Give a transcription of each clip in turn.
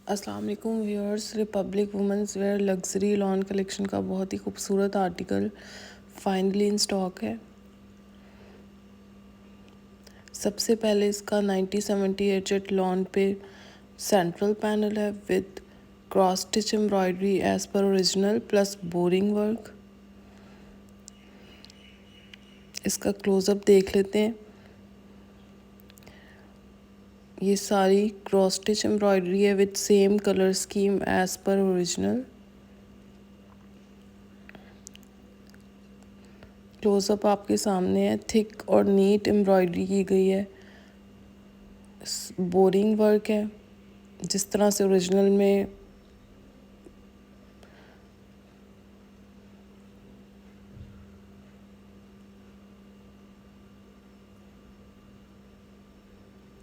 अस्सलाम वालेकुम viewers. Republic women's wear luxury lawn collection का बहुत ही खूबसूरत आर्टिकल फाइनली इन स्टॉक है। सबसे पहले इसका 90-70 एचेट लॉन पे सेंट्रल पैनल है with cross stitch embroidery as पर ओरिजिनल प्लस बोरिंग वर्क। इसका क्लोजअप देख लेते हैं। ये सारी क्रॉस स्टिच एम्ब्रॉयडरी है with same colour scheme as पर ओरिजिनल। क्लोजअप आपके सामने है। थिक और नीट एम्ब्रॉयडरी की गई है। बोरिंग वर्क है जिस तरह से ओरिजिनल में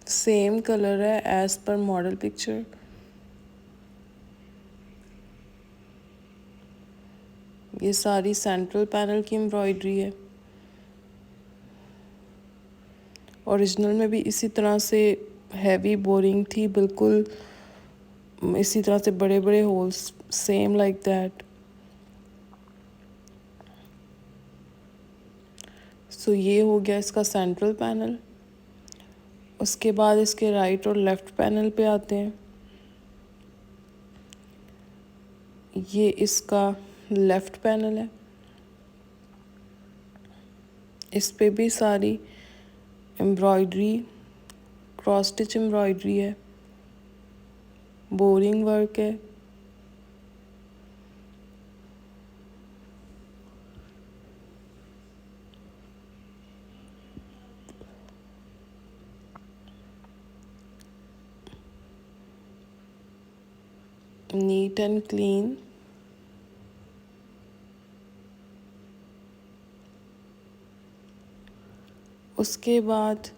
सेम कलर है एज पर मॉडल पिक्चर। ये सारी सेंट्रल पैनल की एम्ब्रॉयडरी है। ओरिजिनल में भी इसी तरह से हैवी बोरिंग थी, बिल्कुल इसी तरह से बड़े बड़े होल्स, सेम लाइक दैट। सो ये हो गया इसका सेंट्रल पैनल। उसके बाद इसके राइट और लेफ्ट पैनल पे आते हैं। ये इसका लेफ्ट पैनल है। इस पे भी सारी एम्ब्रॉयडरी, क्रॉस स्टिच एम्ब्रॉयडरी है, बोरिंग वर्क है। NEET and clean. उसके बाद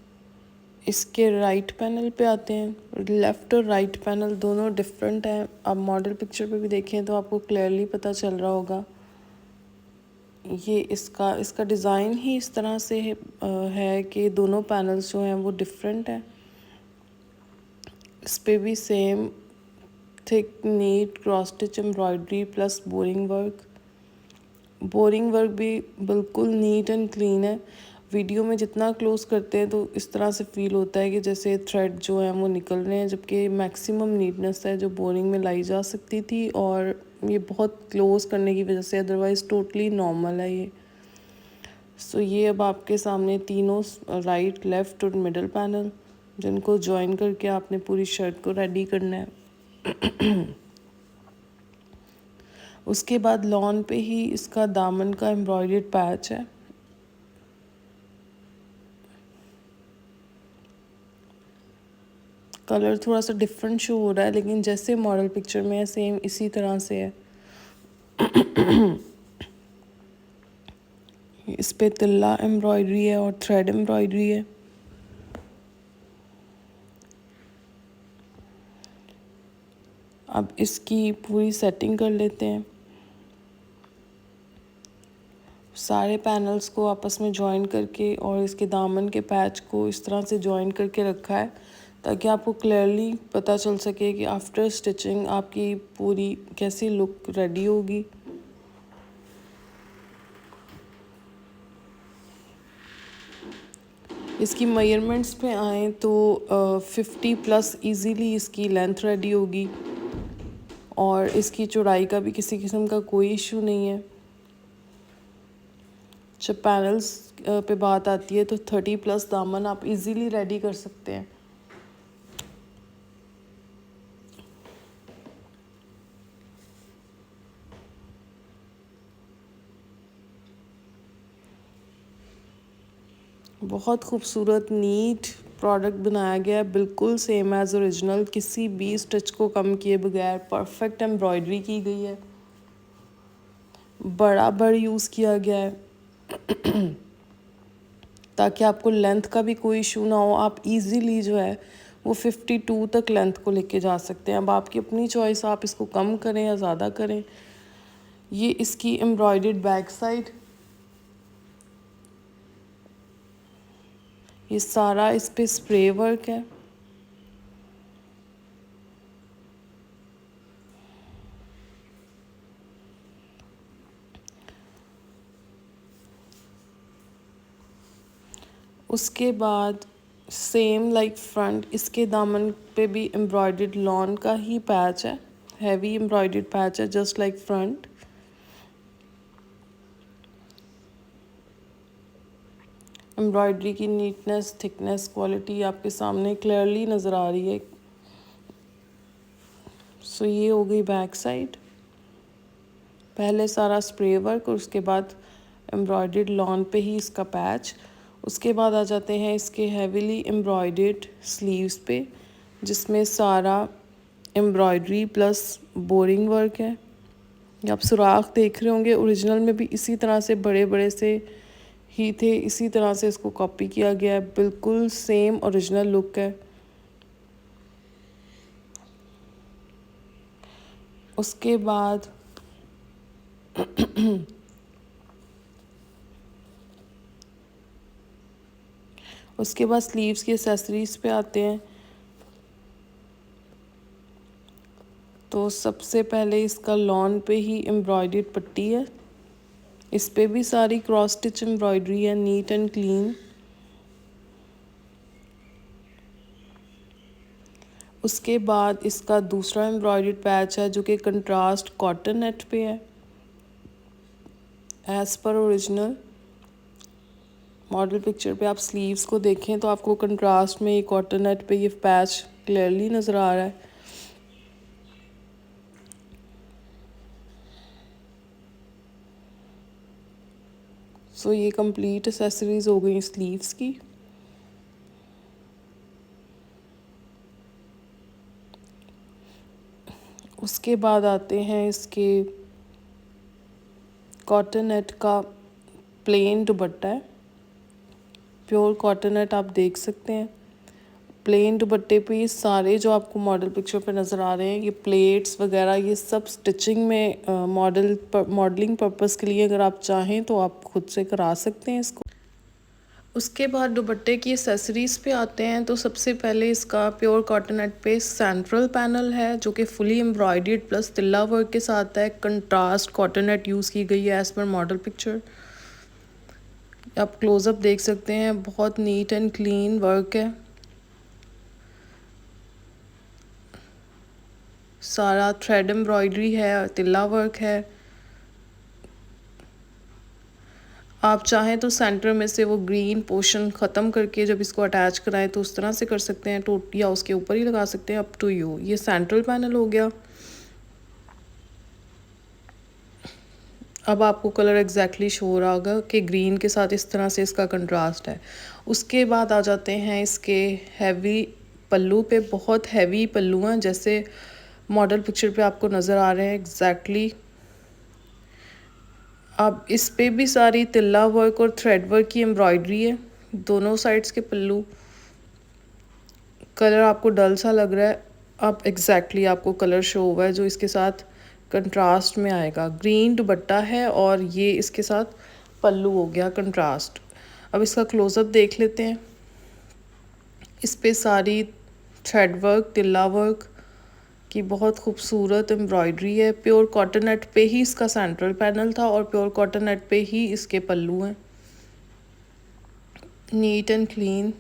इसके राइट पैनल पे आते हैं। लेफ़्ट और राइट पैनल दोनों डिफरेंट हैं। आप मॉडल पिक्चर पे भी देखें तो आपको क्लियरली पता चल रहा होगा। ये इसका डिज़ाइन ही इस तरह से है कि दोनों पैनल्स जो हैं वो डिफरेंट हैं। इस पे भी same thick neat cross stitch embroidery plus boring work. Boring work भी बिल्कुल नीट एंड क्लीन है। वीडियो में जितना क्लोज करते हैं तो इस तरह से फील होता है कि जैसे थ्रेड जो है वो निकल रहे हैं, जबकि मैक्सिमम नीटनेस है जो बोरिंग में लाई जा सकती थी, और ये बहुत क्लोज करने की वजह से, अदरवाइज़ टोटली नॉर्मल है ये। सो ये अब आपके सामने तीनों राइट, लेफ़्ट और मिडल पैनल, जिनको ज्वाइन करके आपने पूरी शर्ट को रेडी करना है। उसके बाद लॉन पे ही इसका दामन का एम्ब्रॉयडर्ड पैच है। कलर थोड़ा सा डिफरेंट शो हो रहा है, लेकिन जैसे मॉडल पिक्चर में है सेम इसी तरह से है। इस पे तिल्ला एम्ब्रॉयडरी है और थ्रेड एम्ब्रॉयडरी है। अब इसकी पूरी सेटिंग कर लेते हैं। सारे पैनल्स को आपस में जॉइन करके और इसके दामन के पैच को इस तरह से जॉइन करके रखा है ताकि आपको क्लियरली पता चल सके कि आफ्टर स्टिचिंग आपकी पूरी कैसी लुक रेडी होगी। इसकी मेजरमेंट्स पे आएँ तो 50 प्लस इजीली इसकी लेंथ रेडी होगी, और इसकी चौड़ाई का भी किसी किस्म का कोई इशू नहीं है। जब पैनल्स पे बात आती है तो 30 प्लस दामन आप इजीली रेडी कर सकते हैं। बहुत खूबसूरत नीट प्रोडक्ट बनाया गया है, बिल्कुल सेम एज ओरिजिनल, किसी भी स्टिच को कम किए बगैर परफेक्ट एम्ब्रॉयडरी की गई है, बराबर यूज़ किया गया है ताकि आपको लेंथ का भी कोई इशू ना हो। आप इजीली जो है वो 52 तक लेंथ को लेके जा सकते हैं। अब आपकी अपनी चॉइस, आप इसको कम करें या ज़्यादा करें। ये इसकी एम्ब्रॉयडर्ड बैक साइड, ये सारा इस पे स्प्रे वर्क है। उसके बाद सेम लाइक फ्रंट, इसके दामन पे भी एम्ब्रॉयडर्ड लॉन का ही पैच है, हैवी एम्ब्रॉयडर्ड पैच है जस्ट लाइक फ्रंट। एम्ब्रॉयडरी की नीटनेस, थिकनेस, क्वालिटी आपके सामने क्लियरली नज़र आ रही है। सो ये हो गई बैक साइड। पहले सारा स्प्रे वर्क और उसके बाद एम्ब्रॉयडर्ड लॉन पे ही इसका पैच। उसके बाद आ जाते हैं इसके हैवीली एम्ब्रॉयडर्ड स्लीव्स पे, जिसमें सारा एम्ब्रॉयडरी प्लस बोरिंग वर्क है। आप सुराख देख रहे होंगे, ओरिजिनल में भी इसी तरह से बड़े बड़े से ही थे, इसी तरह से इसको कॉपी किया गया है, बिल्कुल सेम ओरिजिनल लुक है। उसके बाद स्लीव्स की एक्सेसरीज पे आते हैं। तो सबसे पहले इसका लॉन पे ही एम्ब्रॉयडर्ड पट्टी है, इस पे भी सारी क्रॉस स्टिच एम्ब्रॉयडरी है, नीट एंड क्लीन। उसके बाद इसका दूसरा एम्ब्रॉयडर्ड पैच है जो कि कंट्रास्ट कॉटन नेट पे है as per original. Model picture पे आप स्लीव्स को देखें तो आपको कंट्रास्ट में ये कॉटन नेट पे ये पैच क्लियरली नज़र आ रहा है। सो ये कंप्लीट एक्सेसरीज हो गई स्लीव्स की। उसके बाद आते हैं इसके कॉटन नेट का प्लेन दुपट्टा है, प्योर कॉटन नेट आप देख सकते हैं। प्लेन दुपट्टे पे ये सारे जो आपको मॉडल पिक्चर पे नज़र आ रहे हैं, ये प्लेट्स वगैरह ये सब स्टिचिंग में मॉडलिंग पर्पस के लिए अगर आप चाहें तो आप खुद से करा सकते हैं इसको। उसके बाद दुपट्टे की एक्सेसरीज़ पे आते हैं। तो सबसे पहले इसका प्योर कॉटन नेट पे सेंट्रल पैनल है जो कि फुली एम्ब्रॉयडर्ड प्लस तिल्ला वर्क के साथ है। कंट्रास्ट कॉटन नेट यूज़ की गई है एज़ पर मॉडल पिक्चर। आप क्लोज़अप देख सकते हैं, बहुत नीट एंड क्लीन वर्क है। सारा थ्रेड एम्ब्रॉयडरी है और तिल्ला वर्क है। आप चाहें तो सेंटर में से वो ग्रीन पोर्शन ख़त्म करके जब इसको अटैच कराएं तो उस तरह से कर सकते हैं, तो या उसके ऊपर ही लगा सकते हैं, अप टू यू। ये सेंट्रल पैनल हो गया। अब आपको कलर एग्जैक्टली शो हो रहा होगा कि ग्रीन के साथ इस तरह से इसका कंट्रास्ट है। उसके बाद आ जाते हैं इसके हैवी पल्लू पे। बहुत हैवी पल्लू हैं जैसे मॉडल पिक्चर पे आपको नज़र आ रहे हैं एग्जैक्टली। अब इस पे भी सारी तिल्ला वर्क और थ्रेड वर्क की एम्ब्रॉयडरी है, दोनों साइड्स के पल्लू। कलर आपको डल सा लग रहा है, अब एग्जैक्टली आपको कलर शो हुआ है जो इसके साथ कंट्रास्ट में आएगा। ग्रीन दुपट्टा है और ये इसके साथ पल्लू हो गया कंट्रास्ट। अब इसका क्लोज़अप देख लेते हैं। इस पे सारी थ्रेड वर्क, तिल्ला वर्क की बहुत खूबसूरत एम्ब्रॉयडरी है। प्योर कॉटन नेट पे ही इसका सेंट्रल पैनल था और प्योर कॉटन नेट पे ही इसके पल्लू हैं, नीट एंड क्लीन।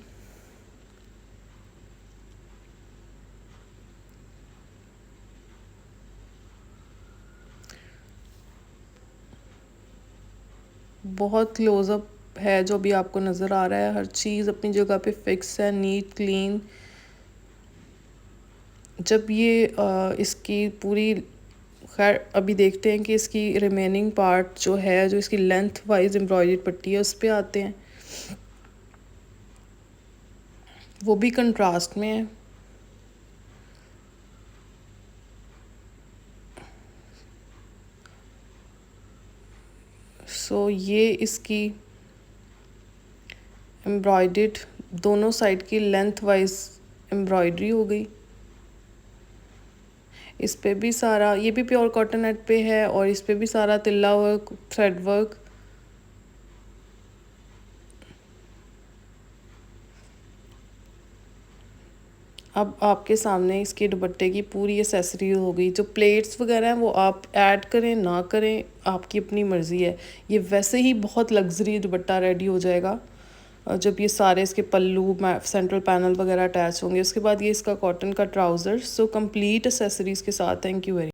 बहुत क्लोज़अप है जो भी आपको नज़र आ रहा है, हर चीज़ अपनी जगह पे फिक्स है, नीट क्लीन। जब ये इसकी पूरी, खैर अभी देखते हैं कि इसकी रिमेनिंग पार्ट जो है, जो इसकी लेंथ वाइज एम्ब्रॉयडरी पट्टी है, उस पर आते हैं। वो भी कंट्रास्ट में है। सो ये इसकी एम्ब्रॉयडर्ड दोनों साइड की लेंथ वाइज एम्ब्रॉयडरी हो गई। इस पे भी सारा, ये भी प्योर कॉटन नेट पे है और इस पे भी सारा तिल्ला वर्क, थ्रेड वर्क। अब आपके सामने इसके दुपट्टे की पूरी एक्सेसरी हो गई। जो प्लेट्स वगैरह हैं वो आप ऐड करें ना करें आपकी अपनी मर्ज़ी है। ये वैसे ही बहुत लग्जरी दुपट्टा रेडी हो जाएगा। जब ये सारे इसके पल्लू सेंट्रल पैनल वगैरह अटैच होंगे। उसके बाद ये इसका कॉटन का ट्राउज़र। सो कंप्लीट एसेसरीज़ के साथ। Thank you very